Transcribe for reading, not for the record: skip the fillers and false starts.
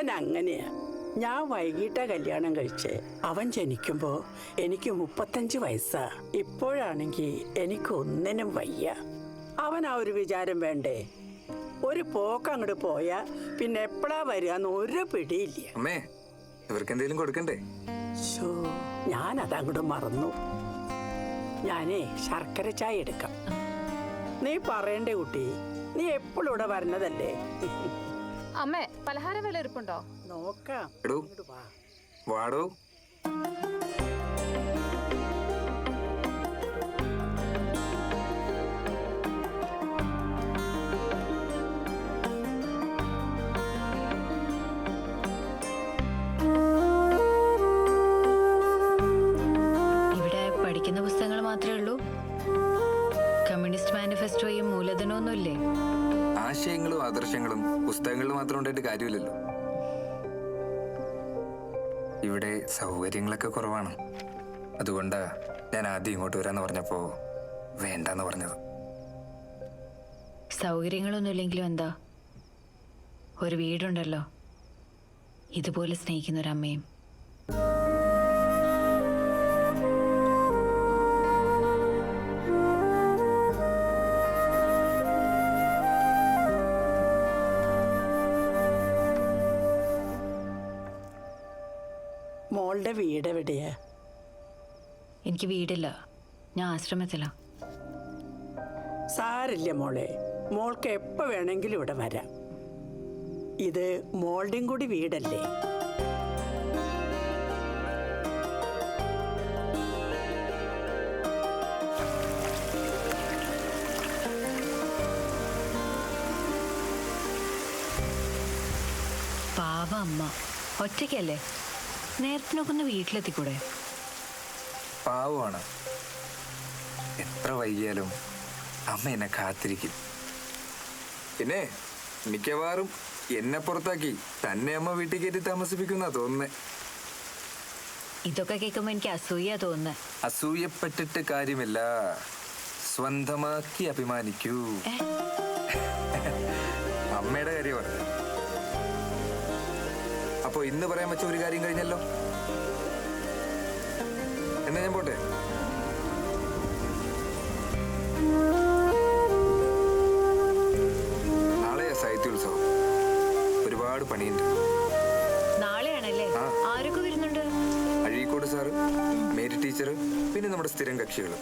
അവൻ അങ്ങനെയാ. ഞാൻ വൈകിട്ടാ കല്യാണം കഴിച്ചേ. അവൻ ജനിക്കുമ്പോ എനിക്ക് 35 വയസ്സാ. ഇപ്പോഴാണെങ്കിൽ എനിക്ക് ഒന്നിനും വയ്യ. അവൻ ആ ഒരു വിചാരം വേണ്ടേ? ഒരു പോക്ക് അങ്ങോട്ട് പോയാ പിന്നെ എപ്പോഴാ വരികന്ന് ഒരു പിടിയില്ല. അമ്മേ, ഇവർക്ക് എന്തെങ്കിലും കൊടുക്കണ്ടേ? ഞാൻ അതങ്ങോട്ട് മറന്നു. ഞാനേ ശർക്കര ചായ എടുക്കാം. നീ പറയണ്ടേ കുട്ടി, നീ എപ്പോഴും ഇവിടെ വരണതല്ലേ? അമ്മേ, പലഹാരം വല്ല ഇരിപ്പുണ്ടോ? നോക്കാം. വാടോ. ഇവിടെ പഠിക്കുന്ന പുസ്തകങ്ങൾ മാത്രമേ ഉള്ളൂ? കമ്മ്യൂണിസ്റ്റ് മാനിഫെസ്റ്റോയും മൂലധനമൊന്നുമില്ലേ? ആശയങ്ങളും ആദർശങ്ങളും പുസ്തകങ്ങളിൽ മാത്രം ഉണ്ടായിട്ട് കാര്യമില്ലല്ലോ. ഇവിടെ സൗകര്യങ്ങളൊക്കെ കുറവാണ്. അതുകൊണ്ടാ ഞാൻ ആദ്യം ഇങ്ങോട്ട് വരാന്ന് പറഞ്ഞപ്പോ വേണ്ടെന്ന് പറഞ്ഞത്. സൗകര്യങ്ങളൊന്നും ഇല്ലെങ്കിലും എന്താ, ഒരു വീടുണ്ടല്ലോ ഇതുപോലെ സ്നേഹിക്കുന്ന ഒരമ്മയും. മോളുടെ വീട് എവിടെയാ? എനിക്ക് വീടില്ല, ഞാൻ ആശ്രമത്തിലാ. സാരില്ല മോളെ, മോൾക്ക് എപ്പോ വേണമെങ്കിലും ഇവിടെ വരാം. ഇത് മോളുടെയും കൂടി വീടല്ലേ? പാവ അമ്മ ഒറ്റയ്ക്കല്ലേ, നേരത്തിനൊക്കെ ഒന്ന് വീട്ടിലെത്തിക്കൂടെ? പാവമാണ്. എത്ര വൈകിയാലും അമ്മ എന്നെ കാത്തിരിക്കും. പിന്നെ മിക്കവാറും എന്നെ പുറത്താക്കി തന്നെ അമ്മ വീട്ടിൽ കയറ്റി താമസിപ്പിക്കുന്ന തോന്നുന്നേ. ഇതൊക്കെ കേൾക്കുമ്പോ എനിക്ക് അസൂയ തോന്നുന്നേ. അസൂയപ്പെട്ടിട്ട് കാര്യമില്ല, സ്വന്തമാക്കി അഭിമാനിക്കൂ. അമ്മയുടെ കാര്യം പറഞ്ഞു. അപ്പൊ ഇന്ന് പറയാൻ വെച്ച ഒരു കാര്യം കഴിഞ്ഞല്ലോ. എന്നാ ഞാൻ പോട്ടെ. നാളെയാ സാഹിത്യോത്സവം. ഒരുപാട് പണിയുണ്ട്. നാളെയാണല്ലേ? ആരൊക്കെ വരുന്നുണ്ട്? അഴീക്കോട് സാറ്, മേരി ടീച്ചർ, പിന്നെ നമ്മുടെ സ്ഥിരം കക്ഷികൾ.